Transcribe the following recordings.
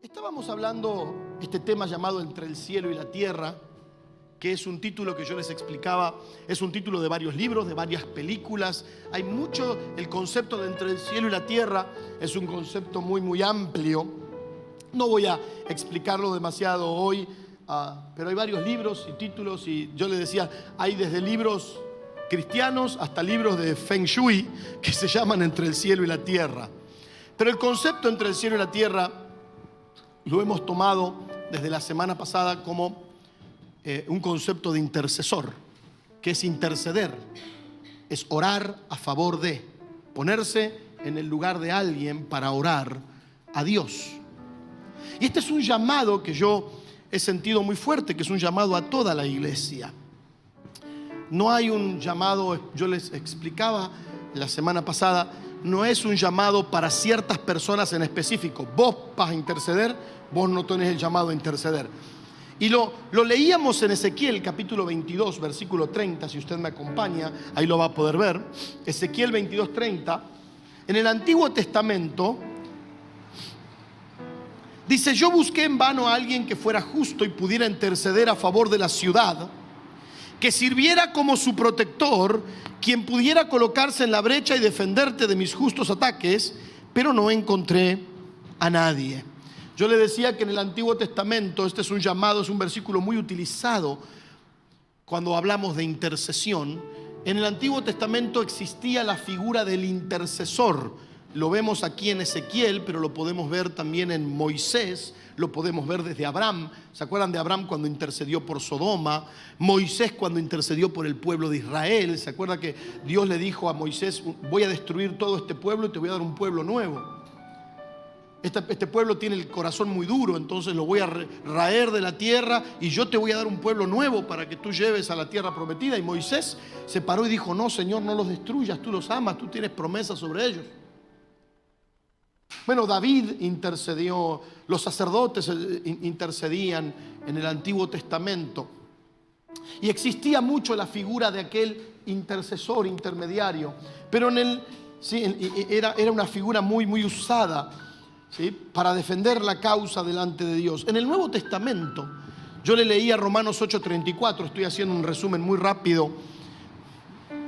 Estábamos hablando este tema llamado Entre el cielo y la tierra, que es un título que yo les explicaba, es un título de varios libros, de varias películas. Hay mucho, el concepto de entre el cielo y la tierra es un concepto muy amplio. No voy a explicarlo demasiado hoy, pero hay varios libros y títulos, y yo les decía, hay desde libros cristianos hasta libros de Feng Shui que se llaman Entre el cielo y la tierra. Pero el concepto entre el cielo y la tierra lo hemos tomado desde la semana pasada como un concepto de intercesor, que es interceder, es orar a favor de, ponerse en el lugar de alguien para orar a Dios. Y este es un llamado que yo he sentido muy fuerte, que es un llamado a toda la iglesia. No hay un llamado, yo les explicaba la semana pasada, no es un llamado para ciertas personas en específico. Vos vas a interceder, vos no tenés el llamado a interceder. Y lo leíamos en Ezequiel capítulo 22, versículo 30, si usted me acompaña, ahí lo va a poder ver. Ezequiel 22, 30. En el Antiguo Testamento dice: yo busqué en vano a alguien que fuera justo y pudiera interceder a favor de la ciudad, que sirviera como su protector, quien pudiera colocarse en la brecha y defenderte de mis justos ataques, pero no encontré a nadie. Yo le decía que en el Antiguo Testamento este es un llamado, es un versículo muy utilizado cuando hablamos de intercesión. En el Antiguo Testamento existía la figura del intercesor. Lo vemos aquí en Ezequiel, pero lo podemos ver también en Moisés, lo podemos ver desde Abraham. ¿Se acuerdan de Abraham cuando intercedió por Sodoma? Moisés cuando intercedió por el pueblo de Israel. ¿Se acuerda que Dios le dijo a Moisés: voy a destruir todo este pueblo y te voy a dar un pueblo nuevo? Este pueblo tiene el corazón muy duro, entonces lo voy a raer de la tierra y yo te voy a dar un pueblo nuevo para que tú lleves a la tierra prometida. Y Moisés se paró y dijo: no, Señor, no los destruyas, tú los amas, tú tienes promesas sobre ellos. Bueno, David intercedió, los sacerdotes intercedían en el Antiguo Testamento. Y existía mucho la figura de aquel intercesor, intermediario. Pero era una figura muy usada, ¿sí?, para defender la causa delante de Dios. En el Nuevo Testamento, yo le leía Romanos 8:34, estoy haciendo un resumen muy rápido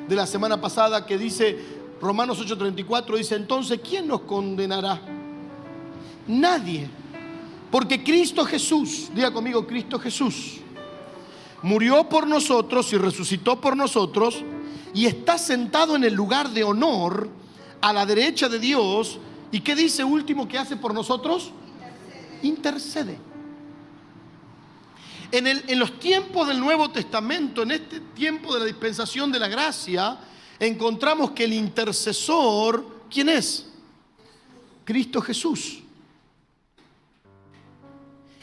de la semana pasada, que dice, Romanos 8:34 dice: entonces, ¿quién nos condenará? Nadie, porque Cristo Jesús, diga conmigo, Cristo Jesús, murió por nosotros y resucitó por nosotros y está sentado en el lugar de honor a la derecha de Dios. ¿Y qué dice último que hace por nosotros? Intercede. En los tiempos del Nuevo Testamento, en este tiempo de la dispensación de la gracia, encontramos que el intercesor, ¿quién es? Cristo Jesús.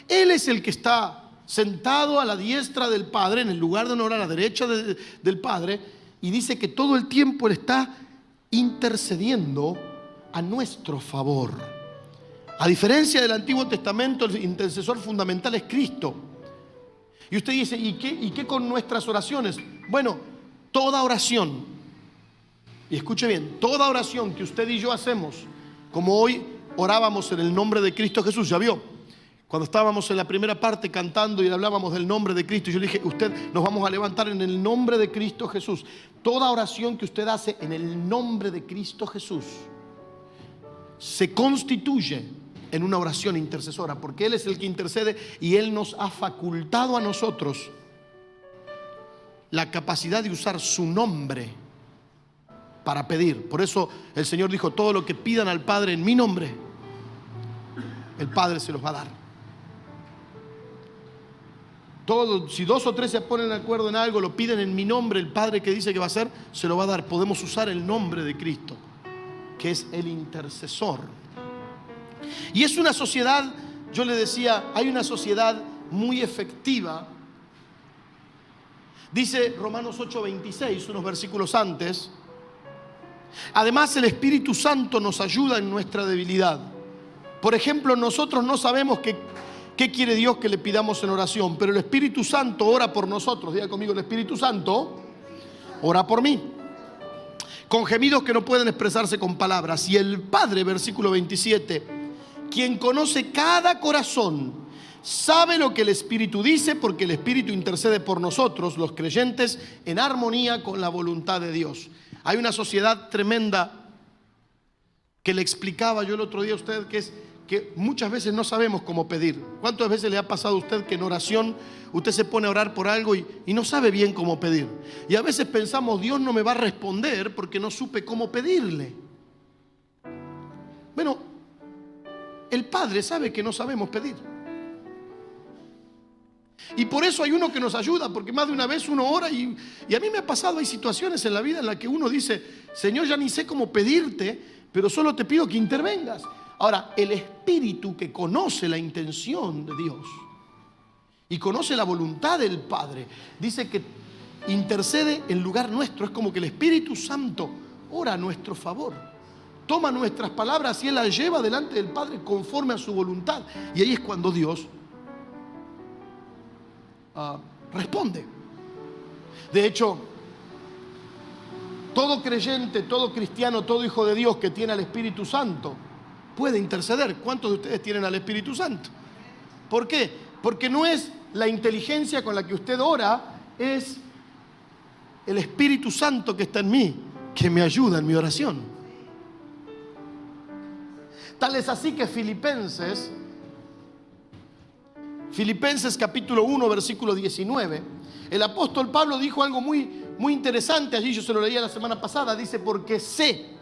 Él es el que está sentado a la diestra del Padre, en el lugar de honor a la derecha del Padre, y dice que todo el tiempo Él está intercediendo a nuestro favor. A diferencia del Antiguo Testamento, el intercesor fundamental es Cristo. Y usted dice: ¿y qué con nuestras oraciones? Bueno, toda oración, y escuche bien, toda oración que usted y yo hacemos, como hoy orábamos en el nombre de Cristo Jesús, ¿ya vio? Cuando estábamos en la primera parte cantando y hablábamos del nombre de Cristo, yo le dije: usted, nos vamos a levantar en el nombre de Cristo Jesús. Toda oración que usted hace en el nombre de Cristo Jesús se constituye en una oración intercesora, porque Él es el que intercede y Él nos ha facultado a nosotros la capacidad de usar su nombre para pedir. Por eso el Señor dijo: todo lo que pidan al Padre en mi nombre, el Padre se los va a dar. Todo, si 2 o 3 se ponen de acuerdo en algo, lo piden en mi nombre, el Padre que dice que va a hacer, se lo va a dar. Podemos usar el nombre de Cristo, que es el intercesor. Y es una sociedad, yo le decía, hay una sociedad muy efectiva. Dice Romanos 8:26, unos versículos antes: además, el Espíritu Santo nos ayuda en nuestra debilidad. Por ejemplo, nosotros no sabemos qué quiere Dios que le pidamos en oración, pero el Espíritu Santo ora por nosotros. Diga conmigo: el Espíritu Santo ora por mí, con gemidos que no pueden expresarse con palabras. Y el Padre, versículo 27, quien conoce cada corazón, sabe lo que el Espíritu dice, porque el Espíritu intercede por nosotros, los creyentes, en armonía con la voluntad de Dios. Hay una sociedad tremenda que le explicaba yo el otro día a usted, que es que muchas veces no sabemos cómo pedir. ¿Cuántas veces le ha pasado a usted que en oración usted se pone a orar por algo y no sabe bien cómo pedir? Y a veces pensamos, Dios no me va a responder porque no supe cómo pedirle. Bueno, el Padre sabe que no sabemos pedir. Y por eso hay uno que nos ayuda, porque más de una vez uno ora y a mí me ha pasado, hay situaciones en la vida en las que uno dice, Señor, ya ni sé cómo pedirte, pero solo te pido que intervengas. Ahora, el Espíritu que conoce la intención de Dios y conoce la voluntad del Padre, dice que intercede en lugar nuestro. Es como que el Espíritu Santo ora a nuestro favor, toma nuestras palabras y Él las lleva delante del Padre conforme a su voluntad. Y ahí es cuando Dios responde. De hecho, todo creyente, todo cristiano, todo hijo de Dios que tiene al Espíritu Santo puede interceder. ¿Cuántos de ustedes tienen al Espíritu Santo? ¿Por qué? Porque no es la inteligencia con la que usted ora, es el Espíritu Santo que está en mí, que me ayuda en mi oración. Tal es así que Filipenses capítulo 1, versículo 19, el apóstol Pablo dijo algo muy interesante allí, yo se lo leía la semana pasada. Dice, porque sé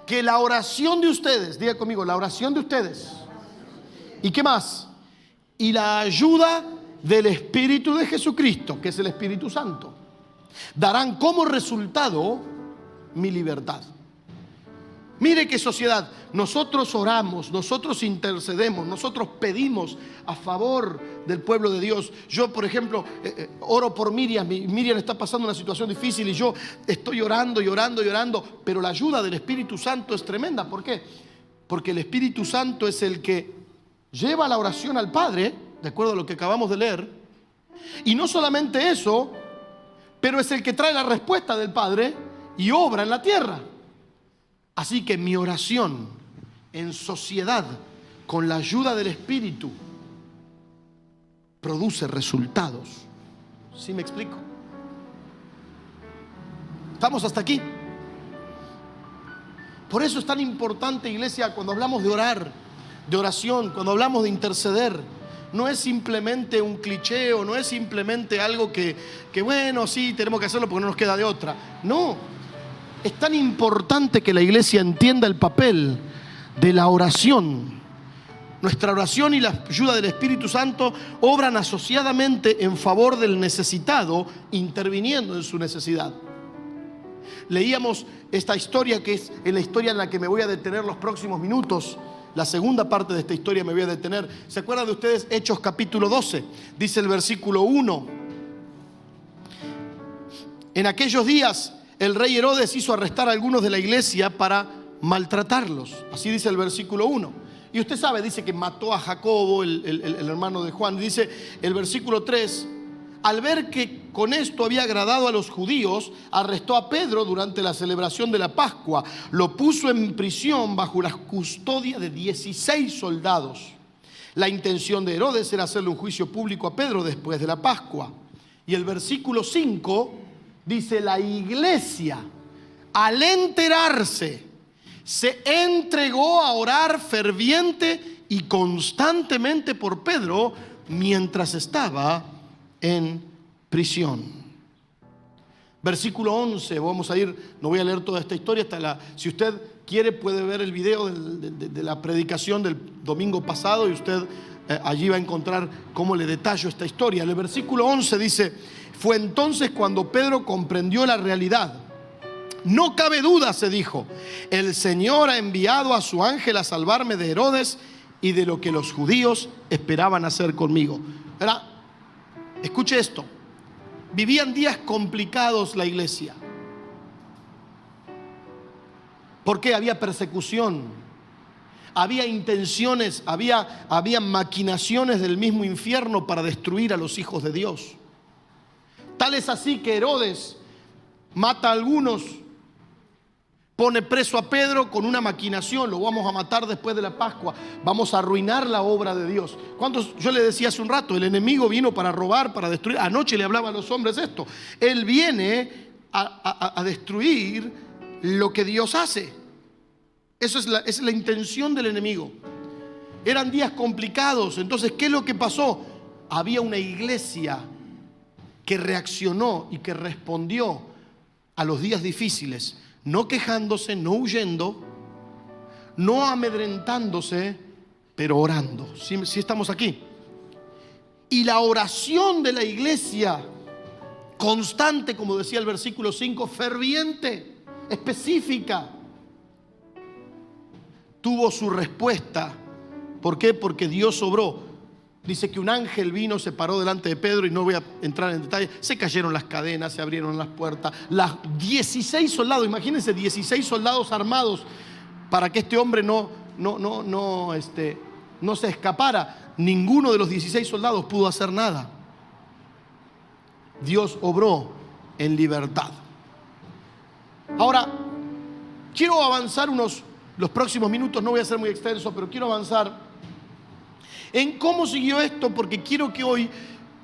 que la oración de ustedes, diga conmigo, la oración de ustedes, ¿y qué más? Y la ayuda del Espíritu de Jesucristo, que es el Espíritu Santo, darán como resultado mi libertad. Mire qué sociedad. Nosotros oramos, nosotros intercedemos, nosotros pedimos a favor del pueblo de Dios. Yo, por ejemplo, oro por Miriam. Miriam está pasando una situación difícil y yo estoy orando y orando y orando, pero la ayuda del Espíritu Santo es tremenda. ¿Por qué? Porque el Espíritu Santo es el que lleva la oración al Padre, de acuerdo a lo que acabamos de leer, y no solamente eso, pero es el que trae la respuesta del Padre y obra en la tierra. Así que mi oración en sociedad con la ayuda del Espíritu produce resultados. ¿Sí me explico? ¿Estamos hasta aquí? Por eso es tan importante, iglesia, cuando hablamos de orar, de oración, cuando hablamos de interceder, no es simplemente un cliché o no es simplemente algo que bueno, sí, tenemos que hacerlo porque no nos queda de otra. No. Es tan importante que la iglesia entienda el papel de la oración. Nuestra oración y la ayuda del Espíritu Santo obran asociadamente en favor del necesitado, interviniendo en su necesidad. Leíamos esta historia, que es la historia en la que me voy a detener los próximos minutos. La segunda parte de esta historia me voy a detener. ¿Se acuerdan de ustedes? Hechos capítulo 12. Dice el versículo 1. En aquellos días el rey Herodes hizo arrestar a algunos de la iglesia para maltratarlos. Así dice el versículo 1. Y usted sabe, dice que mató a Jacobo, el hermano de Juan. Dice el versículo 3, al ver que con esto había agradado a los judíos, arrestó a Pedro durante la celebración de la Pascua. Lo puso en prisión bajo la custodia de 16 soldados. La intención de Herodes era hacerle un juicio público a Pedro después de la Pascua. Y el versículo 5 dice, la iglesia, al enterarse, se entregó a orar ferviente y constantemente por Pedro mientras estaba en prisión. Versículo 11, vamos a ir, no voy a leer toda esta historia, si usted quiere puede ver el video de la predicación del domingo pasado y usted allí va a encontrar cómo le detallo esta historia. El versículo 11 dice, fue entonces cuando Pedro comprendió la realidad. No cabe duda, se dijo, el Señor ha enviado a su ángel a salvarme de Herodes y de lo que los judíos esperaban hacer conmigo. ¿Verdad? Escuche esto. Vivían días complicados la iglesia. Porque había persecución, había intenciones, había maquinaciones del mismo infierno para destruir a los hijos de Dios. Tal es así que Herodes mata a algunos, pone preso a Pedro con una maquinación, lo vamos a matar después de la Pascua, vamos a arruinar la obra de Dios. ¿Cuántos? Yo le decía hace un rato, el enemigo vino para robar, para destruir. Anoche le hablaba a los hombres esto. Él viene a destruir lo que Dios hace. Esa es la intención del enemigo. Eran días complicados, entonces, ¿qué es lo que pasó? Había una iglesia que reaccionó y que respondió a los días difíciles, no quejándose, no huyendo, no amedrentándose, pero orando. ¿Sí estamos aquí? Y la oración de la iglesia, constante, como decía el versículo 5, ferviente, específica, tuvo su respuesta. ¿Por qué? Porque Dios obró. Dice que un ángel vino, se paró delante de Pedro, y no voy a entrar en detalle. Se cayeron las cadenas, se abrieron las puertas. Las 16 soldados, imagínense, 16 soldados armados para que este hombre no se escapara. Ninguno de los 16 soldados pudo hacer nada. Dios obró en libertad. Ahora, quiero avanzar los próximos minutos, no voy a ser muy extenso, pero quiero avanzar en cómo siguió esto, porque quiero que hoy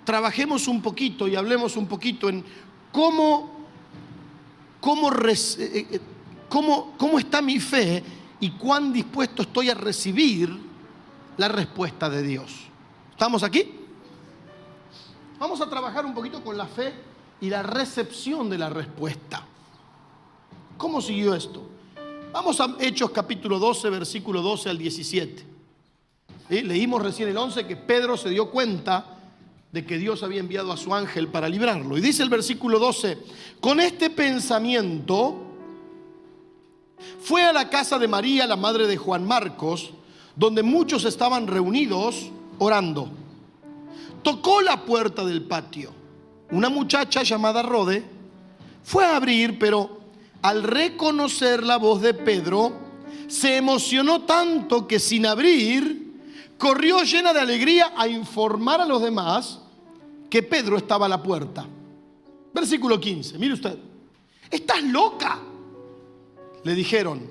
trabajemos un poquito y hablemos un poquito en cómo está mi fe y cuán dispuesto estoy a recibir la respuesta de Dios. ¿Estamos aquí? Vamos a trabajar un poquito con la fe y la recepción de la respuesta. ¿Cómo siguió esto? Vamos a Hechos capítulo 12, versículo 12 al 17. ¿Sí? Leímos recién el 11 que Pedro se dio cuenta de que Dios había enviado a su ángel para librarlo. Y dice el versículo 12, con este pensamiento fue a la casa de María, la madre de Juan Marcos, donde muchos estaban reunidos orando. Tocó la puerta del patio. Una muchacha llamada Rode fue a abrir, pero al reconocer la voz de Pedro, se emocionó tanto que sin abrir, corrió llena de alegría a informar a los demás que Pedro estaba a la puerta. Versículo 15, mire usted. ¿Estás loca?, le dijeron.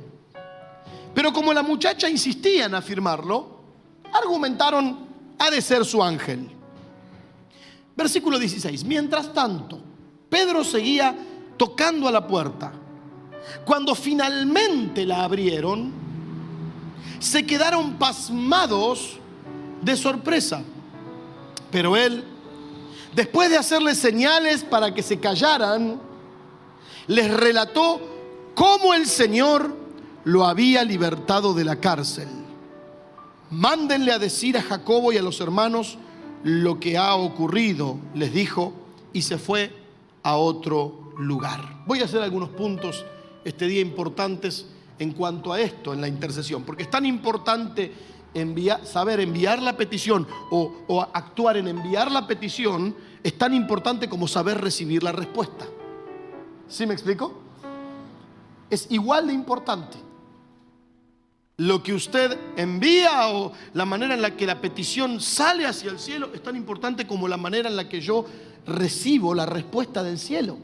Pero como la muchacha insistía en afirmarlo, argumentaron: ha de ser su ángel. Versículo 16. Mientras tanto, Pedro seguía tocando a la puerta. Cuando finalmente la abrieron, se quedaron pasmados de sorpresa. Pero él, después de hacerles señales para que se callaran, les relató cómo el Señor lo había libertado de la cárcel. Mándenle a decir a Jacobo y a los hermanos lo que ha ocurrido, les dijo, y se fue a otro lugar. Voy a hacer algunos puntos este día importantes en cuanto a esto, en la intercesión, porque es tan importante saber enviar la petición o actuar en enviar la petición, es tan importante como saber recibir la respuesta. ¿Sí me explico? Es igual de importante lo que usted envía o la manera en la que la petición sale hacia el cielo, es tan importante como la manera en la que yo recibo la respuesta del cielo.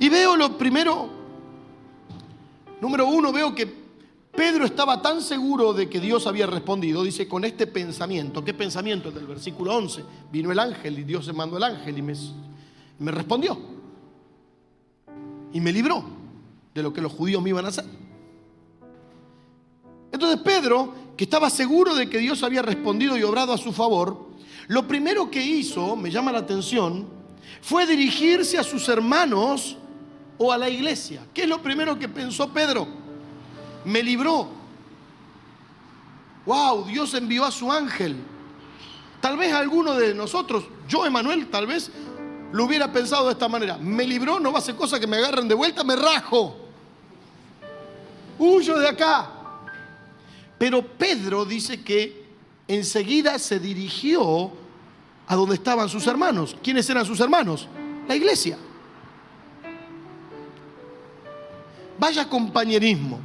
Y veo lo primero, número uno, veo que Pedro estaba tan seguro de que Dios había respondido, dice, con este pensamiento. ¿Qué pensamiento? El del versículo 11. Vino el ángel y Dios se mandó el ángel y me respondió. Y me libró de lo que los judíos me iban a hacer. Entonces Pedro, que estaba seguro de que Dios había respondido y obrado a su favor, lo primero que hizo, me llama la atención, fue dirigirse a sus hermanos o a la iglesia. ¿Qué es lo primero que pensó Pedro? Me libró. Wow, Dios envió a su ángel. Tal vez alguno de nosotros, yo, Emanuel, tal vez lo hubiera pensado de esta manera: me libró, no va a ser cosa que me agarren de vuelta, me rajo, huyo de acá. Pero Pedro dice que enseguida se dirigió a donde estaban sus hermanos. ¿Quiénes eran sus hermanos? La iglesia. Vaya compañerismo.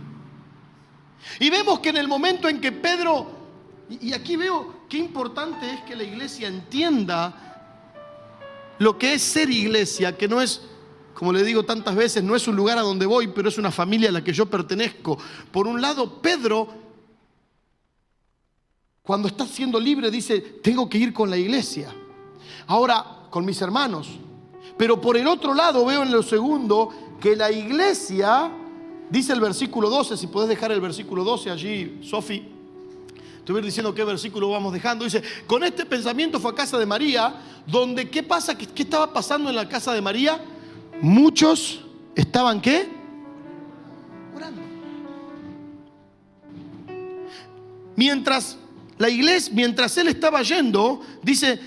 Y vemos que en el momento en que Pedro, y aquí veo qué importante es que la iglesia entienda lo que es ser iglesia, que no es como le digo tantas veces, no es un lugar a donde voy, pero es una familia a la que yo pertenezco. Por un lado, Pedro, cuando está siendo libre, dice, tengo que ir con la iglesia. Ahora, con mis hermanos. Pero por el otro lado, veo en lo segundo, que la iglesia, dice el versículo 12, si podés dejar el versículo 12 allí, Sofi. Estuve diciendo qué versículo vamos dejando. Dice, con este pensamiento fue a casa de María, donde, ¿qué pasa? ¿Qué estaba pasando en la casa de María? Muchos estaban, ¿qué? Orando. Mientras él estaba yendo, dice,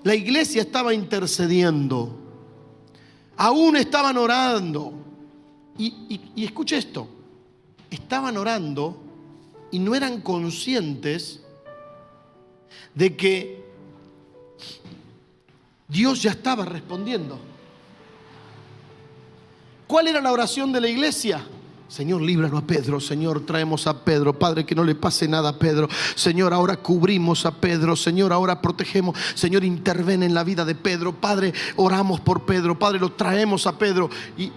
la iglesia estaba intercediendo. Aún estaban orando. Y escuche esto. Estaban orando y no eran conscientes de que Dios ya estaba respondiendo. ¿Cuál era la oración de la iglesia? Señor, líbranos a Pedro. Señor, traemos a Pedro. Padre, que no le pase nada a Pedro. Señor, ahora cubrimos a Pedro. Señor, ahora protegemos. Señor, interven en la vida de Pedro. Padre, oramos por Pedro. Padre, lo traemos a Pedro. Y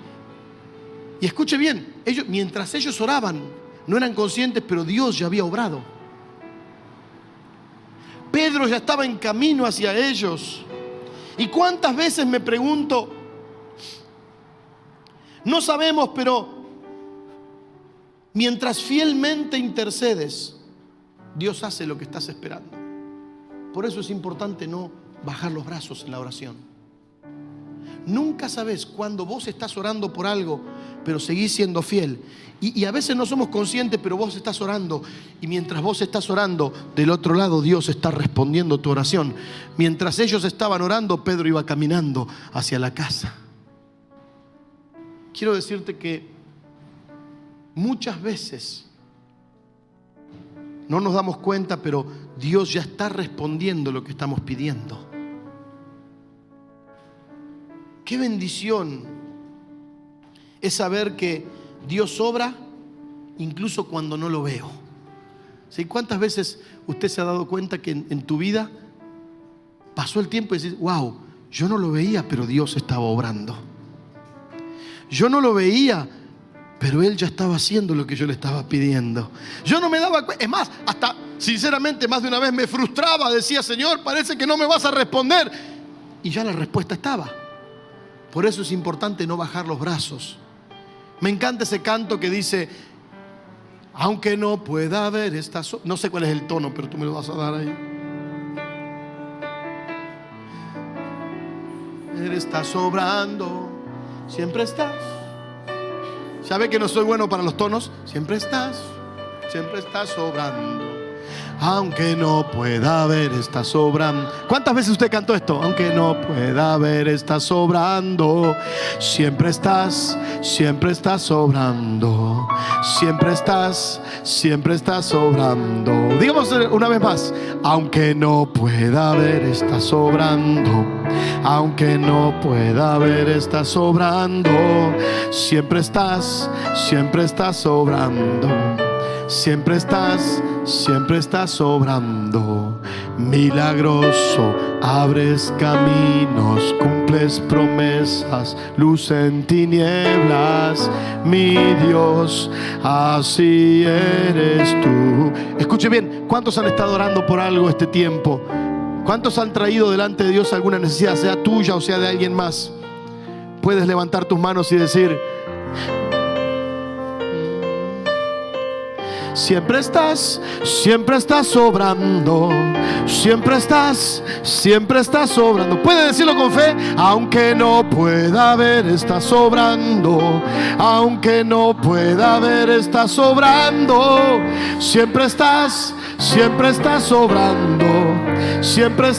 escuche bien, mientras ellos oraban, no eran conscientes, pero Dios ya había obrado. Pedro ya estaba en camino hacia ellos. ¿Y cuántas veces me pregunto? No sabemos, pero mientras fielmente intercedes, Dios hace lo que estás esperando. Por eso es importante no bajar los brazos en la oración. Nunca sabes cuando vos estás orando por algo, pero seguís siendo fiel. Y a veces no somos conscientes, pero vos estás orando. Y mientras vos estás orando, del otro lado Dios está respondiendo tu oración. Mientras ellos estaban orando, Pedro iba caminando hacia la casa. Quiero decirte que muchas veces no nos damos cuenta, pero Dios ya está respondiendo lo que estamos pidiendo. Qué bendición es saber que Dios obra incluso cuando no lo veo. ¿Sí? ¿Cuántas veces usted se ha dado cuenta que en tu vida pasó el tiempo y dices, wow, yo no lo veía, pero Dios estaba obrando? Yo no lo veía, pero Él ya estaba haciendo lo que yo le estaba pidiendo. Yo no me daba cuenta. Es más, hasta sinceramente más de una vez me frustraba. Decía, Señor, parece que no me vas a responder. Y ya la respuesta estaba. Por eso es importante no bajar los brazos. Me encanta ese canto que dice, aunque no pueda ver esta... No sé cuál es el tono, pero tú me lo vas a dar ahí. Él está sobrando. Siempre estás. ¿Sabe que no soy bueno para los tonos? Siempre estás sobrando. Aunque no pueda ver, está sobrando. ¿Cuántas veces usted cantó esto? Aunque no pueda ver, está sobrando. Siempre estás sobrando. Siempre estás sobrando. Digamos una vez más. Aunque no pueda ver, está sobrando. Aunque no pueda ver, está sobrando. Siempre estás sobrando. Siempre estás sobrando. Milagroso, abres caminos, cumples promesas, luz en tinieblas. Mi Dios, así eres tú. Escuche bien, ¿cuántos han estado orando por algo este tiempo? ¿Cuántos han traído delante de Dios alguna necesidad, sea tuya o sea de alguien más? Puedes levantar tus manos y decir, siempre estás sobrando. Siempre estás sobrando. Puede decirlo con fe. Aunque no pueda ver, está sobrando. Aunque no pueda ver, está sobrando. Siempre estás sobrando. Siempre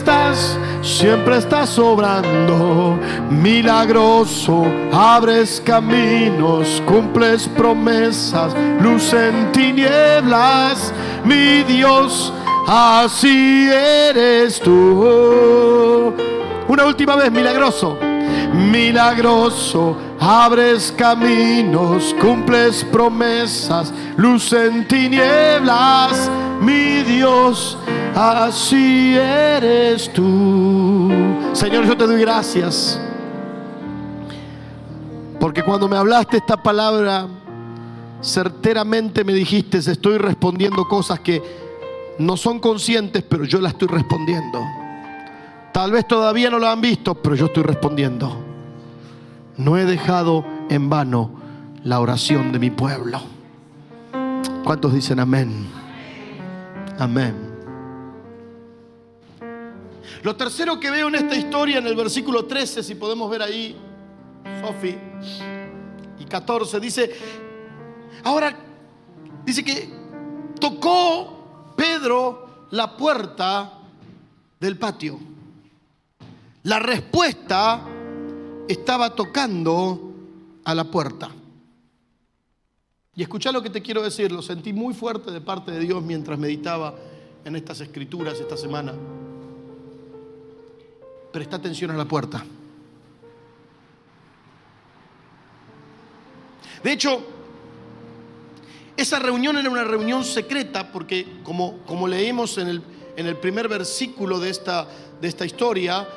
estás sobrando. Milagroso, abres caminos, cumples promesas, luz en tinieblas. Mi Dios, así eres tú. Una última vez, milagroso. Milagroso, abres caminos, cumples promesas, luz en tinieblas. Mi Dios, así eres tú. Señor, yo te doy gracias Porque cuando me hablaste esta palabra, certeramente me dijiste, estoy respondiendo cosas que no son conscientes, pero yo las estoy respondiendo. Tal vez todavía no lo han visto, pero yo estoy respondiendo. No he dejado en vano la oración de mi pueblo. ¿Cuántos dicen amén? Amén. Lo tercero que veo en esta historia, en el versículo 13, si podemos ver ahí, Sofi, y 14, dice, ahora, dice que tocó Pedro la puerta del patio. La respuesta estaba tocando a la puerta. Y escuchá lo que te quiero decir, lo sentí muy fuerte de parte de Dios mientras meditaba en estas escrituras esta semana. Presta atención a la puerta. De hecho, esa reunión era una reunión secreta porque como leímos en el primer versículo de esta historia,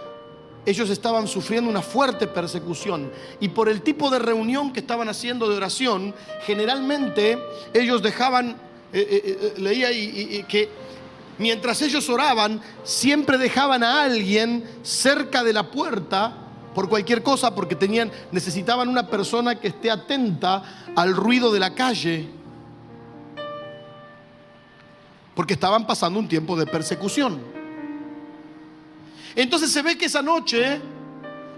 ellos estaban sufriendo una fuerte persecución y por el tipo de reunión que estaban haciendo de oración, generalmente ellos dejaban, leía que mientras ellos oraban, siempre dejaban a alguien cerca de la puerta por cualquier cosa, porque necesitaban una persona que esté atenta al ruido de la calle, porque estaban pasando un tiempo de persecución. Entonces se ve que esa noche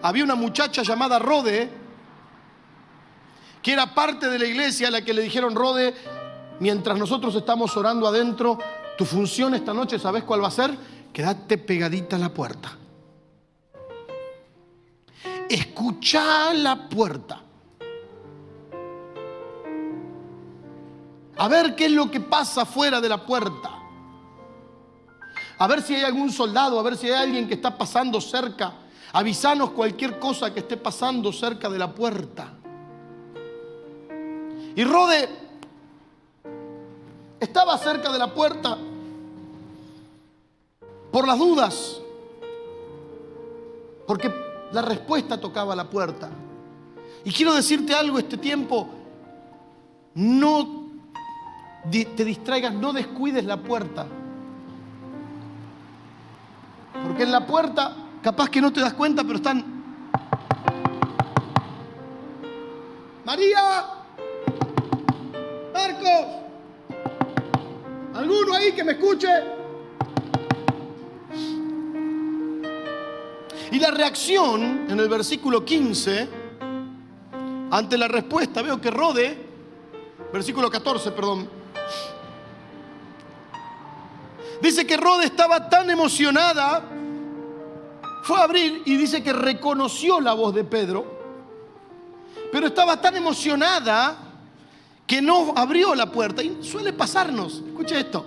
había una muchacha llamada Rode, que era parte de la iglesia, a la que le dijeron: Rode, mientras nosotros estamos orando adentro, tu función esta noche, ¿sabes cuál va a ser? Quédate pegadita a la puerta. Escuchá la puerta. A ver qué es lo que pasa fuera de la puerta. A ver si hay algún soldado, a ver si hay alguien que está pasando cerca. Avísanos cualquier cosa que esté pasando cerca de la puerta. Y Rode estaba cerca de la puerta por las dudas, porque la respuesta tocaba la puerta. Y quiero decirte algo este tiempo: no te distraigas, no descuides la puerta. Porque en la puerta, capaz que no te das cuenta, pero están: María, Marcos, ¿alguno ahí que me escuche? Y la reacción en el versículo 15, ante la respuesta, veo que Rode, versículo 14, perdón, dice que Rode estaba tan emocionada, fue a abrir y dice que reconoció la voz de Pedro, pero estaba tan emocionada que no abrió la puerta. Y suele pasarnos, escucha esto.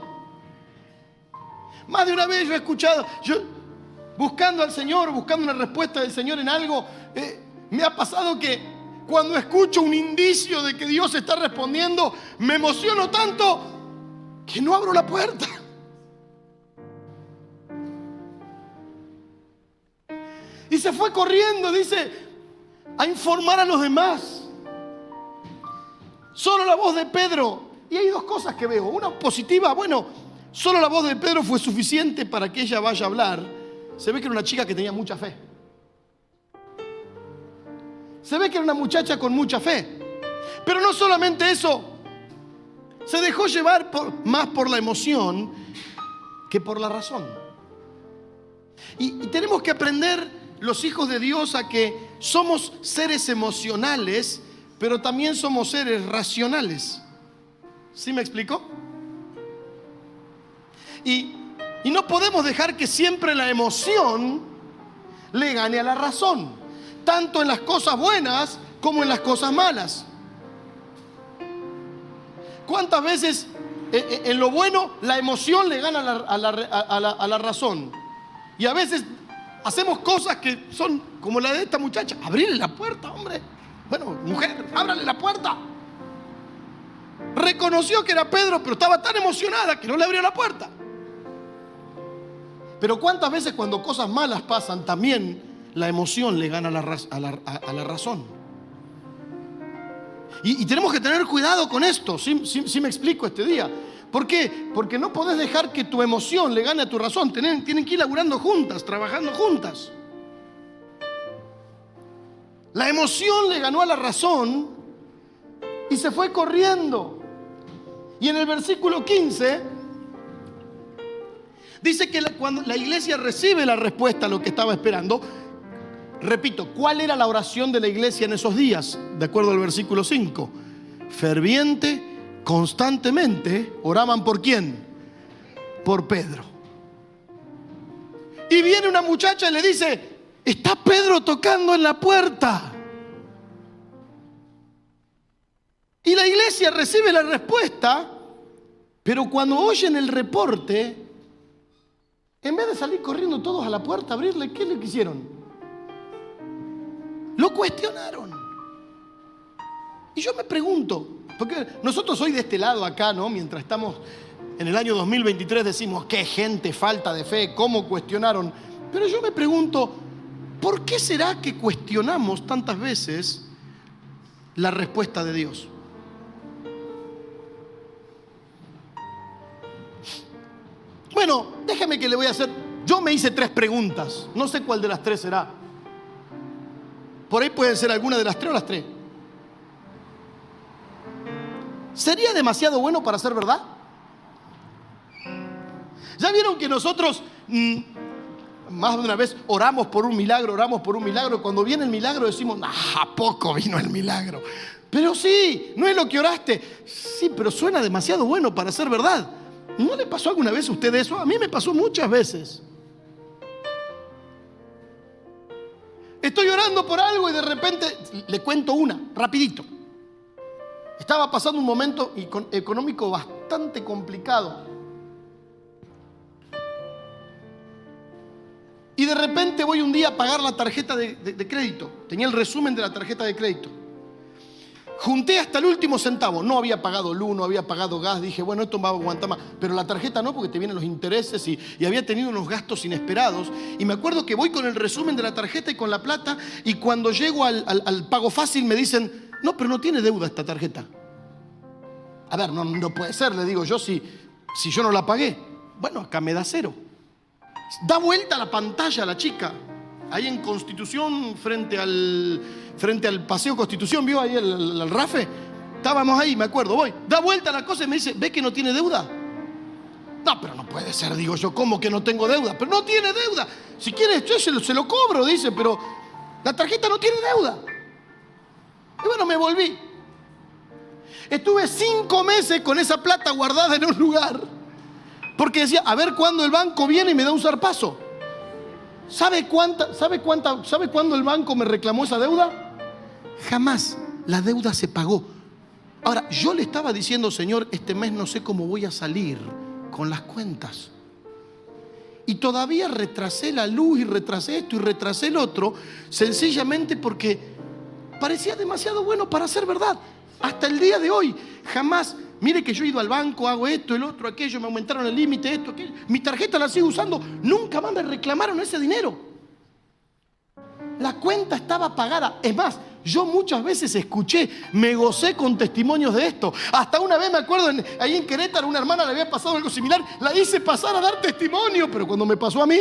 Más de una vez yo he escuchado, buscando al Señor, buscando una respuesta del Señor en algo, me ha pasado que cuando escucho un indicio de que Dios está respondiendo, me emociono tanto que no abro la puerta. Y se fue corriendo, dice, a informar a los demás. Solo la voz de Pedro. Y hay dos cosas que veo. Una positiva, bueno, solo la voz de Pedro fue suficiente para que ella vaya a hablar. Se ve que era una chica que tenía mucha fe. Se ve que era una muchacha con mucha fe. Pero no solamente eso. Se dejó llevar más por la emoción que por la razón. Y tenemos que aprender, los hijos de Dios, a que somos seres emocionales, pero también somos seres racionales. ¿Sí me explico? Y no podemos dejar que siempre la emoción le gane a la razón, tanto en las cosas buenas como en las cosas malas. ¿Cuántas veces en lo bueno la emoción le gana a la razón? Y a veces hacemos cosas que son como la de esta muchacha. Abrirle la puerta, hombre. Bueno, mujer, ábrale la puerta. Reconoció que era Pedro, pero estaba tan emocionada que no le abrió la puerta. Pero cuántas veces cuando cosas malas pasan, también la emoción le gana a la razón. Y tenemos que tener cuidado con esto, sí me explico este día. ¿Por qué? Porque no podés dejar que tu emoción le gane a tu razón. Tienen que ir laburando juntas, trabajando juntas. La emoción le ganó a la razón y se fue corriendo. Y en el versículo 15 dice que cuando la iglesia recibe la respuesta a lo que estaba esperando, repito, ¿cuál era la oración de la iglesia en esos días? De acuerdo al versículo 5. Ferviente, constantemente, oraban ¿por quién? Por Pedro. Y viene una muchacha y le dice: está Pedro tocando en la puerta. Y la iglesia recibe la respuesta, pero cuando oyen el reporte, en vez de salir corriendo todos a la puerta a abrirle, ¿qué le quisieron? Lo cuestionaron. Y yo me pregunto, porque nosotros hoy de este lado acá, ¿no? Mientras estamos en el año 2023 decimos, qué gente, falta de fe, cómo cuestionaron. Pero yo me pregunto, ¿por qué será que cuestionamos tantas veces la respuesta de Dios? Bueno, déjame que le voy a hacer. Yo me hice 3 preguntas. No sé cuál de las 3 será. Por ahí pueden ser alguna de las 3 o las 3. ¿Sería demasiado bueno para ser verdad? ¿Ya vieron que nosotros más de una vez oramos por un milagro, y cuando viene el milagro decimos, ¿a poco vino el milagro? Pero sí, no es lo que oraste. Sí, pero suena demasiado bueno para ser verdad. ¿No le pasó alguna vez a usted eso? A mí me pasó muchas veces. Estoy orando por algo y de repente, le cuento una, rapidito. Estaba pasando un momento económico bastante complicado. Y de repente voy un día a pagar la tarjeta de crédito. Tenía el resumen de la tarjeta de crédito. Junté hasta el último centavo. No había pagado luz, no había pagado gas. Dije, bueno, esto va a aguantar más. Pero la tarjeta no, porque te vienen los intereses y había tenido unos gastos inesperados. Y me acuerdo que voy con el resumen de la tarjeta y con la plata. Y cuando llego al pago fácil me dicen, no, pero no tiene deuda esta tarjeta. A ver, no puede ser, le digo yo, si yo no la pagué. Bueno, acá me da 0. Da vuelta la pantalla la chica. Ahí en Constitución, frente al Paseo Constitución, ¿vio ahí el RAFE? Estábamos ahí, me acuerdo, voy. Da vuelta la cosa y me dice, ¿ve que no tiene deuda? No, pero no puede ser, digo yo, ¿cómo que no tengo deuda? Pero no tiene deuda. Si quiere, yo se lo cobro, dice, pero la tarjeta no tiene deuda. Y bueno, me volví. Estuve 5 meses con esa plata guardada en un lugar, porque decía, a ver cuándo el banco viene y me da un zarpazo. ¿Sabe cuándo el banco me reclamó esa deuda? Jamás. La deuda se pagó. Ahora, yo le estaba diciendo, Señor, este mes no sé cómo voy a salir con las cuentas. Y todavía retrasé la luz y retrasé esto y retrasé el otro, sencillamente porque parecía demasiado bueno para ser verdad. Hasta el día de hoy, jamás. Mire que yo he ido al banco, hago esto, el otro, aquello, me aumentaron el límite, esto, aquello. Mi tarjeta la sigo usando, nunca más me reclamaron ese dinero. La cuenta estaba pagada. Es más, yo muchas veces escuché, me gocé con testimonios de esto. Hasta una vez me acuerdo, ahí en Querétaro, una hermana le había pasado algo similar, la hice pasar a dar testimonio, pero cuando me pasó a mí,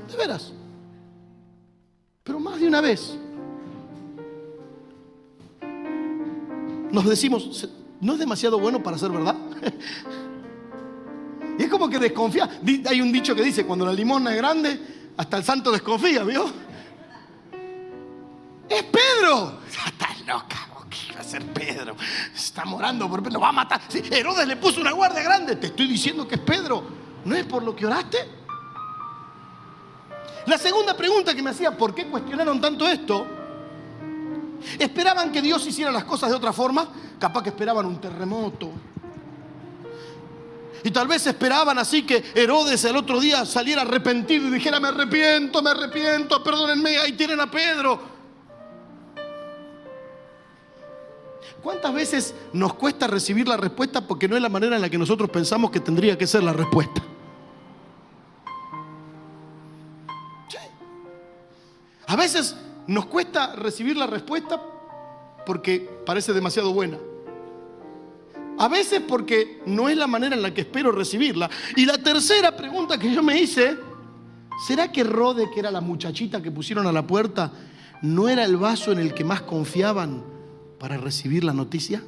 de veras, pero más de una vez, nos decimos, ¿no es demasiado bueno para ser verdad? Y es como que desconfía. Hay un dicho que dice, cuando la limosna es grande, hasta el santo desconfía, ¿vio? ¡Es Pedro! Estás loca, ¿qué va a ser Pedro? Está morando por Pedro, lo va a matar. Sí, Herodes le puso una guardia grande. Te estoy diciendo que es Pedro. ¿No es por lo que oraste? La segunda pregunta que me hacía, ¿por qué cuestionaron tanto esto? ¿Esperaban que Dios hiciera las cosas de otra forma? Capaz que esperaban un terremoto. Y tal vez esperaban así que Herodes el otro día saliera arrepentido y dijera, me arrepiento, perdónenme, ahí tienen a Pedro. ¿Cuántas veces nos cuesta recibir la respuesta porque no es la manera en la que nosotros pensamos que tendría que ser la respuesta? Sí. A veces Nos cuesta recibir la respuesta porque parece demasiado buena. A veces porque no es la manera en la que espero recibirla. Y la tercera pregunta que yo me hice, ¿será que Rode, que era la muchachita que pusieron a la puerta, no era el vaso en el que más confiaban para recibir la noticia?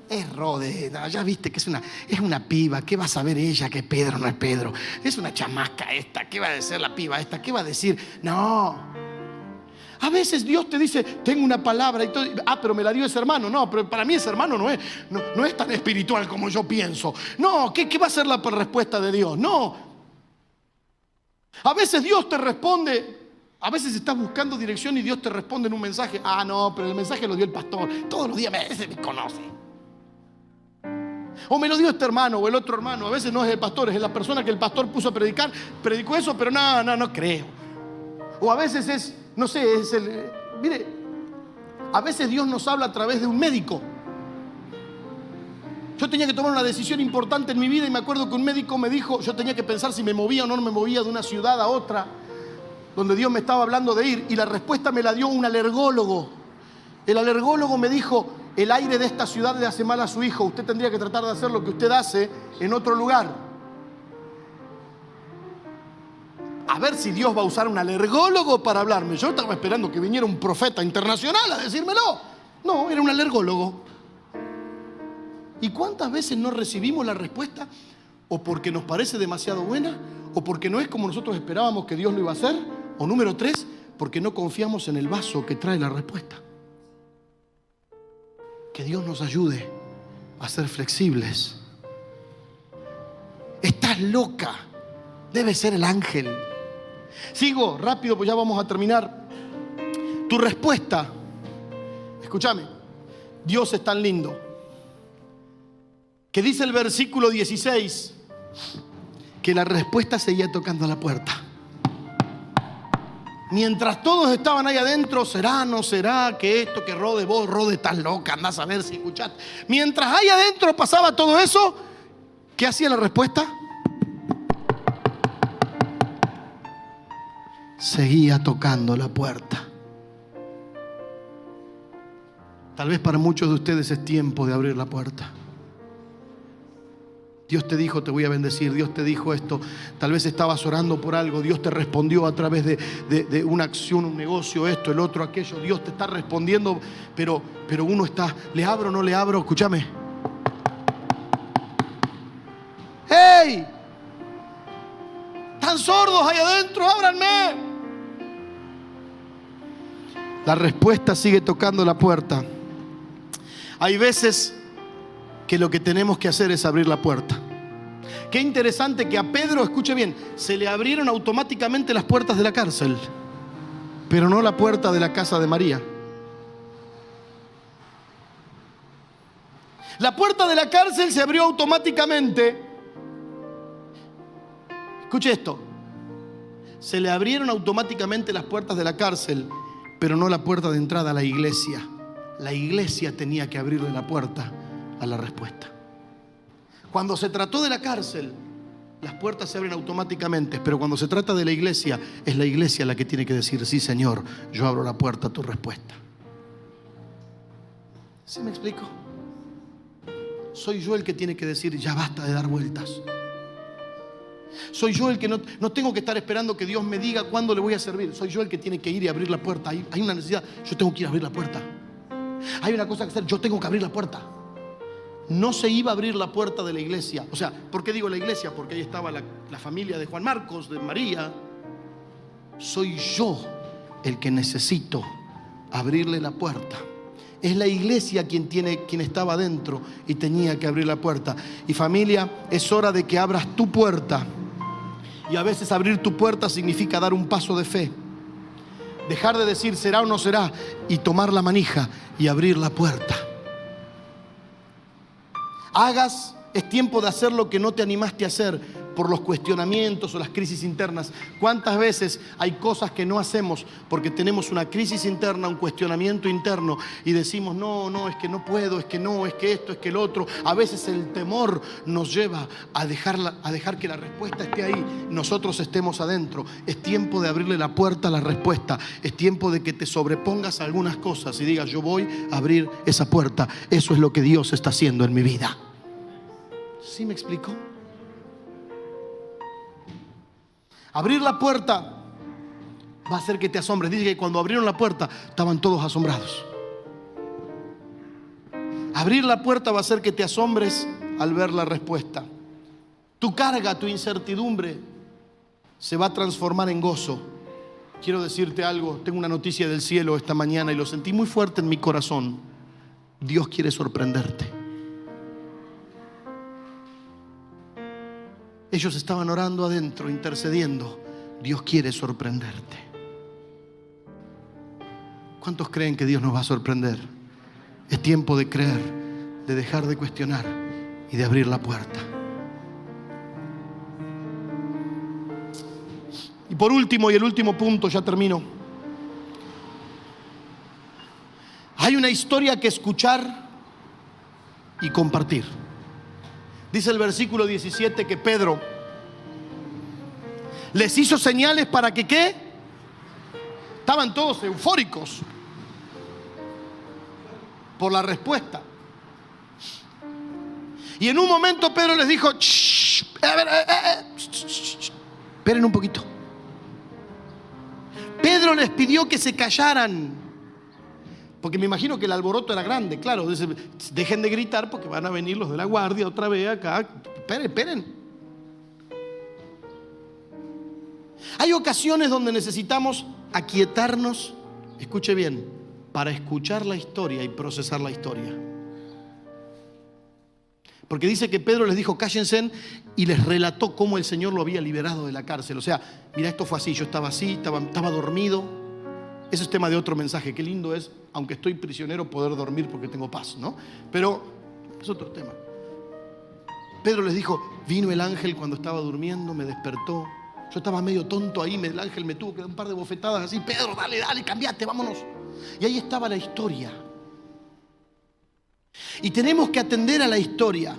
Es Rode, ya viste que es una piba. ¿Qué va a saber ella que Pedro no es Pedro? Es una chamaca esta. ¿Qué va a decir la piba esta? ¿Qué va a decir? No. A veces Dios te dice, tengo una palabra y todo. Pero me la dio ese hermano. No, pero para mí ese hermano no es tan espiritual como yo pienso. No, ¿qué va a ser la respuesta de Dios? No. A veces Dios te responde. A veces estás buscando dirección y Dios te responde en un mensaje. No, pero el mensaje lo dio el pastor. Todos los días me conoce. O me lo dio este hermano o el otro hermano. A veces no es el pastor, es la persona que el pastor puso a predicar. Predicó eso, pero no creo. O a veces es, no sé, mire, a veces Dios nos habla a través de un médico. Yo tenía que tomar una decisión importante en mi vida y me acuerdo que un médico me dijo, yo tenía que pensar si me movía o no me movía de una ciudad a otra, donde Dios me estaba hablando de ir, y la respuesta me la dio un alergólogo. El alergólogo me dijo, el aire de esta ciudad le hace mal a su hijo, usted tendría que tratar de hacer lo que usted hace en otro lugar. A ver si Dios va a usar un alergólogo para hablarme. Yo estaba esperando que viniera un profeta internacional a decírmelo. No, era un alergólogo. ¿Y cuántas veces no recibimos la respuesta? O porque nos parece demasiado buena, o porque no es como nosotros esperábamos que Dios lo iba a hacer, o número 3, porque no confiamos en el vaso que trae la respuesta. Que Dios nos ayude a ser flexibles. Estás loca. Debe ser el ángel. Sigo rápido, pues ya vamos a terminar. Tu respuesta, escúchame, Dios es tan lindo que dice el versículo 16 que la respuesta seguía tocando a la puerta. Mientras todos estaban ahí adentro, será, no será, que esto, que Rode estás loca, andás a ver si escuchaste. Mientras ahí adentro pasaba todo eso, ¿qué hacía la respuesta? Seguía tocando la puerta. Tal vez para muchos de ustedes es tiempo de abrir la puerta. Dios te dijo, te voy a bendecir. Dios te dijo esto. Tal vez estabas orando por algo. Dios te respondió a través de una acción, un negocio, esto, el otro, aquello. Dios te está respondiendo, pero uno está, ¿le abro o no le abro? Escúchame. ¡Hey! ¿Están sordos ahí adentro? ¡Ábranme! La respuesta sigue tocando la puerta. Hay veces que lo que tenemos que hacer es abrir la puerta. Qué interesante que a Pedro, escuche bien, se le abrieron automáticamente las puertas de la cárcel, pero no la puerta de la casa de María. La puerta de la cárcel se abrió automáticamente. Escuche esto. Se le abrieron automáticamente las puertas de la cárcel, pero no la puerta de entrada a la iglesia. La iglesia tenía que abrirle la puerta a la respuesta. Cuando se trató de la cárcel, las puertas se abren automáticamente, pero cuando se trata de la iglesia, es la iglesia la que tiene que decir, sí, Señor, yo abro la puerta a tu respuesta. ¿Sí me explico? Soy yo el que tiene que decir, ya basta de dar vueltas. Soy yo el que no tengo que estar esperando que Dios me diga cuándo le voy a servir. Soy yo el que tiene que ir y abrir la puerta. Hay una necesidad, yo tengo que ir a abrir la puerta. Hay una cosa que hacer, yo tengo que abrir la puerta. No se iba a abrir la puerta de la iglesia. O sea, ¿por qué digo la iglesia? Porque ahí estaba la familia de Juan Marcos, de María. Soy yo el que necesito abrirle la puerta. Es la iglesia quien estaba adentro y tenía que abrir la puerta. Y familia, es hora de que abras tu puerta. Y a veces abrir tu puerta significa dar un paso de fe. Dejar de decir será o no será y tomar la manija y abrir la puerta. Es tiempo de hacer lo que no te animaste a hacer, por los cuestionamientos o las crisis internas. ¿Cuántas veces hay cosas que no hacemos porque tenemos una crisis interna, un cuestionamiento interno y decimos, no, es que no puedo, es que no, es que esto, es que el otro? A veces el temor nos lleva a dejar que la respuesta esté ahí, nosotros estemos adentro. Es tiempo de abrirle la puerta a la respuesta. Es tiempo de que te sobrepongas a algunas cosas y digas, yo voy a abrir esa puerta. Eso es lo que Dios está haciendo en mi vida. ¿Sí me explicó? Abrir la puerta va a hacer que te asombres. Dice que cuando abrieron la puerta estaban todos asombrados. Abrir la puerta va a hacer que te asombres al ver la respuesta. Tu carga, tu incertidumbre se va a transformar en gozo. Quiero decirte algo, tengo una noticia del cielo esta mañana y lo sentí muy fuerte en mi corazón. Dios quiere sorprenderte. Ellos estaban orando adentro, intercediendo. Dios quiere sorprenderte. ¿Cuántos creen que Dios nos va a sorprender? Es tiempo de creer, de dejar de cuestionar y de abrir la puerta. Y por último, y el último punto, ya termino. Hay una historia que escuchar y compartir. Dice el versículo 17 que Pedro les hizo señales para que ¿qué? Estaban todos eufóricos por la respuesta. Y en un momento Pedro les dijo, esperen un poquito. Pedro les pidió que se callaran, porque me imagino que el alboroto era grande. Claro, dejen de gritar porque van a venir los de la guardia otra vez acá. Esperen. Hay ocasiones donde necesitamos aquietarnos, escuche bien, para escuchar la historia y procesar la historia. Porque dice que Pedro les dijo, cállense, y les relató cómo el Señor lo había liberado de la cárcel. O sea, mira, esto fue así, yo estaba así, estaba dormido. Ese es tema de otro mensaje. Qué lindo es, aunque estoy prisionero, poder dormir porque tengo paz, ¿no? Pero es otro tema. Pedro les dijo, vino el ángel cuando estaba durmiendo, me despertó. Yo estaba medio tonto ahí, el ángel me tuvo que dar un par de bofetadas así. Pedro, dale, cambiate, vámonos. Y ahí estaba la historia. Y tenemos que atender a la historia,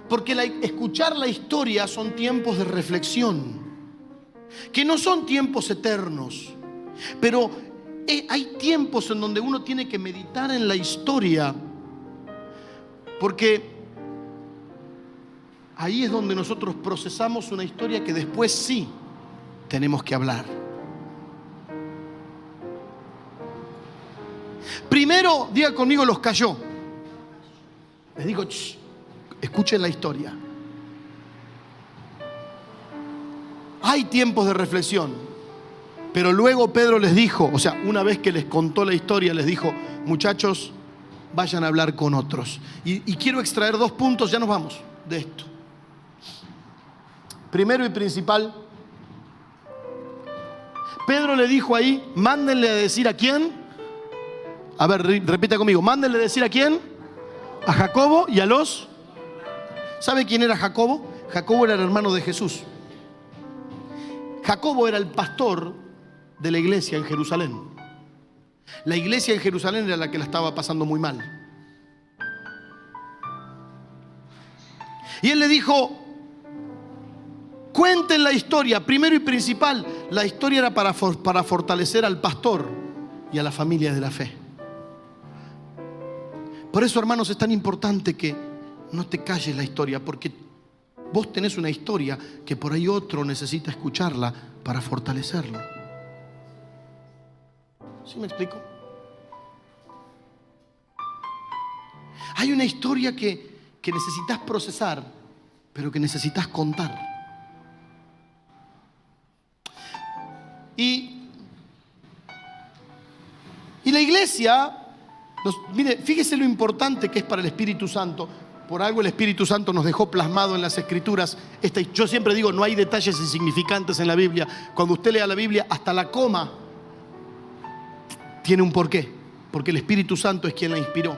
porque escuchar la historia son tiempos de reflexión, que no son tiempos eternos, pero hay tiempos en donde uno tiene que meditar en la historia, porque ahí es donde nosotros procesamos una historia que después sí tenemos que hablar. Primero, diga conmigo, los cayó. Les digo, escuchen la historia. Hay tiempos de reflexión, pero luego Pedro les dijo, o sea, una vez que les contó la historia, les dijo, muchachos, vayan a hablar con otros. Y quiero extraer 2 puntos, ya nos vamos de esto. Primero y principal, Pedro le dijo ahí, mándenle a decir a quién. A ver, repita conmigo, mándenle a decir a quién. A Jacobo y a los... ¿Sabe quién era Jacobo? Jacobo era el hermano de Jesús. Jacobo era el pastor de la iglesia en Jerusalén. La iglesia en Jerusalén era la que la estaba pasando muy mal. Y él le dijo, cuenten la historia. Primero y principal, la historia era para fortalecer al pastor y a la familia de la fe. Por eso, hermanos, es tan importante que no te calles la historia, porque vos tenés una historia que por ahí otro necesita escucharla para fortalecerlo. ¿Sí me explico? Hay una historia que necesitas procesar, pero que necesitas contar. Y la iglesia... Mire, fíjese lo importante que es para el Espíritu Santo. Por algo el Espíritu Santo nos dejó plasmado en las Escrituras. Yo siempre digo, no hay detalles insignificantes en la Biblia. Cuando usted lea la Biblia, hasta la coma tiene un porqué, porque el Espíritu Santo es quien la inspiró.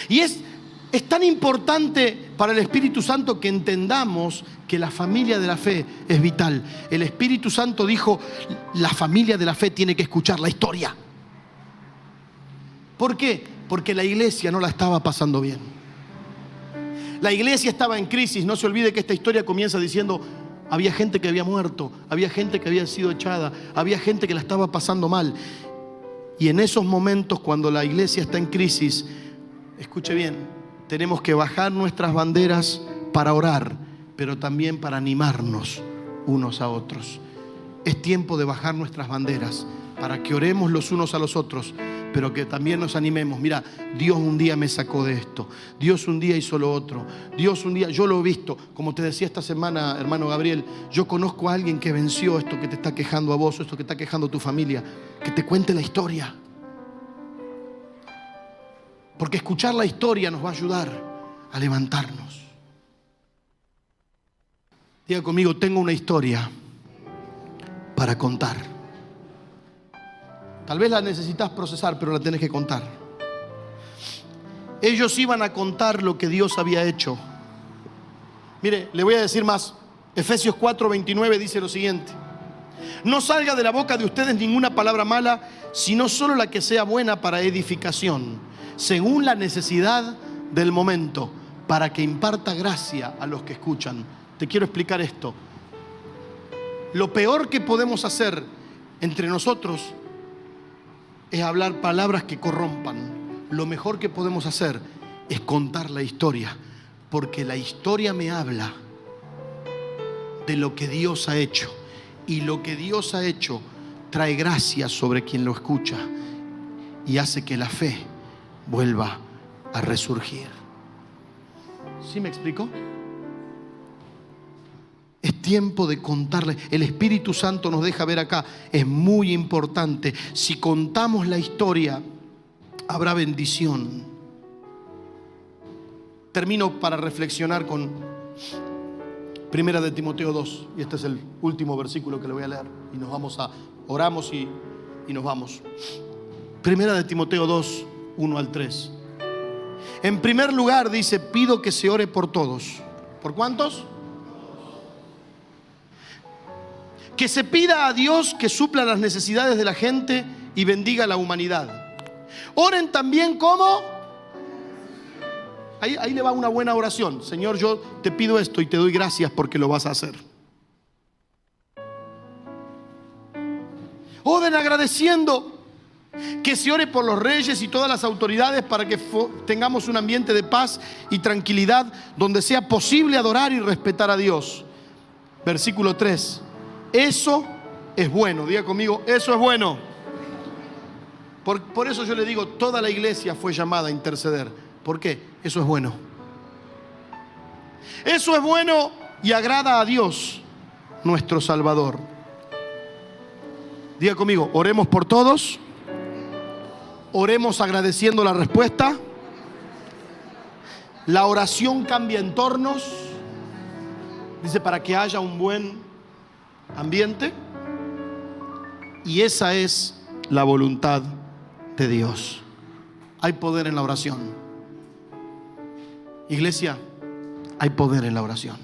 Y es Es tan importante para el Espíritu Santo que entendamos que la familia de la fe es vital. El Espíritu Santo dijo, la familia de la fe tiene que escuchar la historia. ¿Por qué? Porque la iglesia no la estaba pasando bien. La iglesia estaba en crisis. No se olvide que esta historia comienza diciendo, había gente que había muerto, había gente que había sido echada, había gente que la estaba pasando mal. Y en esos momentos, cuando la iglesia está en crisis, escuche bien, tenemos que bajar nuestras banderas para orar, pero también para animarnos unos a otros. Es tiempo de bajar nuestras banderas para que oremos los unos a los otros, pero que también nos animemos. Mira, Dios un día me sacó de esto, Dios un día hizo lo otro, Dios un día, yo lo he visto, como te decía esta semana, hermano Gabriel, yo conozco a alguien que venció esto que te está quejando a vos, o esto que está quejando a tu familia, que te cuente la historia. Porque escuchar la historia nos va a ayudar a levantarnos. Diga conmigo, tengo una historia para contar. Tal vez la necesitas procesar, pero la tenés que contar. Ellos iban a contar lo que Dios había hecho. Mire, le voy a decir más. Efesios 4:29 dice lo siguiente: no salga de la boca de ustedes ninguna palabra mala, sino solo la que sea buena para edificación, según la necesidad del momento, para que imparta gracia a los que escuchan. Te quiero explicar esto. Lo peor que podemos hacer entre nosotros es hablar palabras que corrompan. Lo mejor que podemos hacer es contar la historia, porque la historia me habla de lo que Dios ha hecho, y lo que Dios ha hecho trae gracia sobre quien lo escucha y hace que la fe vuelva a resurgir. ¿Sí me explico? Es tiempo de contarle. El Espíritu Santo nos deja ver acá, es muy importante. Si contamos la historia, habrá bendición. Termino para reflexionar con Primera de Timoteo 2, y este es el último versículo que le voy a leer, y nos vamos a, oramos y nos vamos. Primera de Timoteo 2, 1 al 3. En primer lugar dice, pido que se ore por todos. ¿Por cuántos? Que se pida a Dios que supla las necesidades de la gente y bendiga a la humanidad. Oren también como... Ahí le va una buena oración. Señor, yo te pido esto y te doy gracias porque lo vas a hacer. Oren agradeciendo. Que se ore por los reyes y todas las autoridades para que tengamos un ambiente de paz y tranquilidad donde sea posible adorar y respetar a Dios. Versículo 3. Eso es bueno. Diga conmigo, eso es bueno. Por eso yo le digo, toda la iglesia fue llamada a interceder. ¿Por qué? Eso es bueno. Eso es bueno y agrada a Dios, nuestro Salvador. Diga conmigo, oremos por todos. Oremos agradeciendo la respuesta. La oración cambia entornos. Dice, para que haya un buen ambiente. Y esa es la voluntad de Dios. Hay poder en la oración. Iglesia, hay poder en la oración.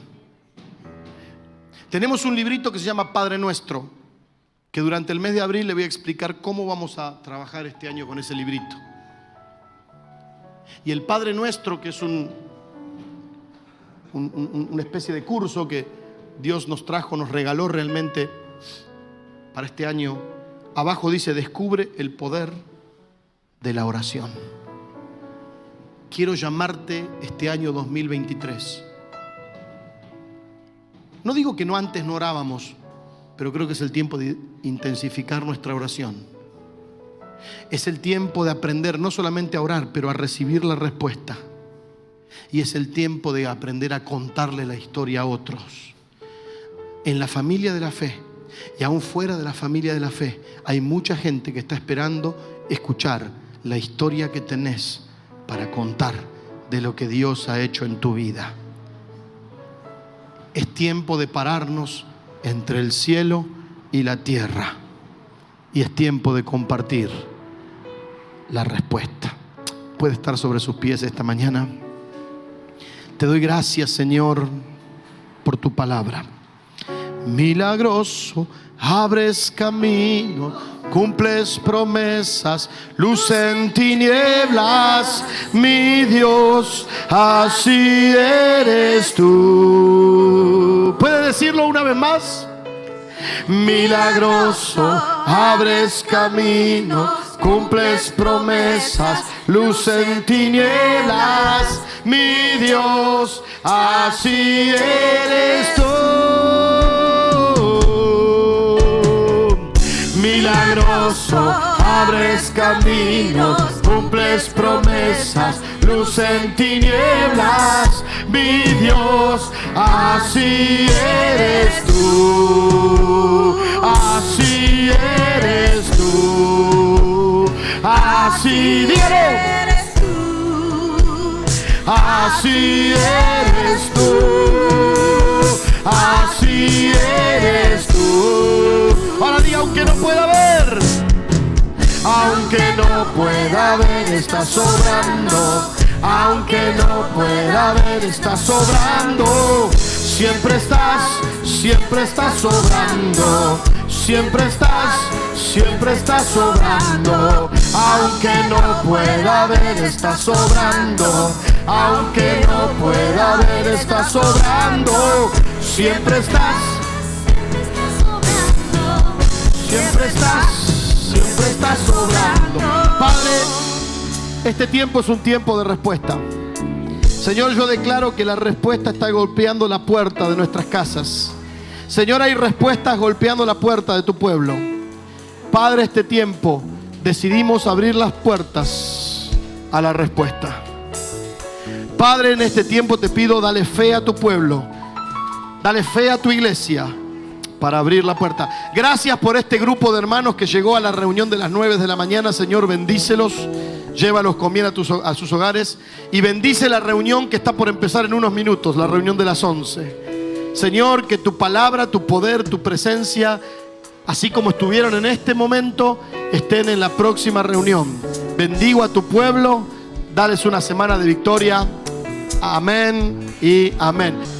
Tenemos un librito que se llama Padre Nuestro, que durante el mes de abril le voy a explicar cómo vamos a trabajar este año con ese librito. Y el Padre Nuestro, que es una especie de curso que Dios nos trajo, nos regaló realmente para este año. Abajo dice, descubre el poder de la oración. Quiero llamarte este año 2023. No digo que no antes no orábamos, pero creo que es el tiempo de intensificar nuestra oración. Es el tiempo de aprender no solamente a orar, pero a recibir la respuesta. Y es el tiempo de aprender a contarle la historia a otros. En la familia de la fe y aún fuera de la familia de la fe, hay mucha gente que está esperando escuchar la historia que tenés para contar de lo que Dios ha hecho en tu vida. Es tiempo de pararnos entre el cielo y la tierra. Y es tiempo de compartir la respuesta. Puede estar sobre sus pies esta mañana. Te doy gracias, Señor, por tu palabra. Milagroso, abres camino, cumples promesas, luz en tinieblas, mi Dios, así eres tú. ¿Puede decirlo una vez más? Milagroso, abres camino, cumples promesas, luz en tinieblas, mi Dios, así eres tú. Milagroso, abres caminos, cumples promesas, luz en tinieblas, mi Dios, así eres tú, así eres tú, así eres tú, así eres tú, así eres tú. Ahora diga, aunque no pueda ver, aunque no pueda ver, estás sobrando. Aunque no pueda ver, estás sobrando. Siempre estás sobrando. Siempre estás sobrando. Aunque no pueda ver, estás sobrando. Aunque no pueda ver, estás sobrando. Siempre estás sobrando. Padre, este tiempo es un tiempo de respuesta. Señor, yo declaro que la respuesta está golpeando la puerta de nuestras casas. Señor, hay respuestas golpeando la puerta de tu pueblo. Padre, este tiempo decidimos abrir las puertas a la respuesta. Padre, en este tiempo te pido, dale fe a tu pueblo. Dale fe a tu iglesia para abrir la puerta. Gracias por este grupo de hermanos que llegó a la reunión de las 9 de la mañana. Señor, bendícelos. Llévalos con bien a sus hogares. Y bendice la reunión que está por empezar en unos minutos, la reunión de las 11. Señor, que tu palabra, tu poder, tu presencia, así como estuvieron en este momento, estén en la próxima reunión. Bendigo a tu pueblo. Dales una semana de victoria. Amén y amén.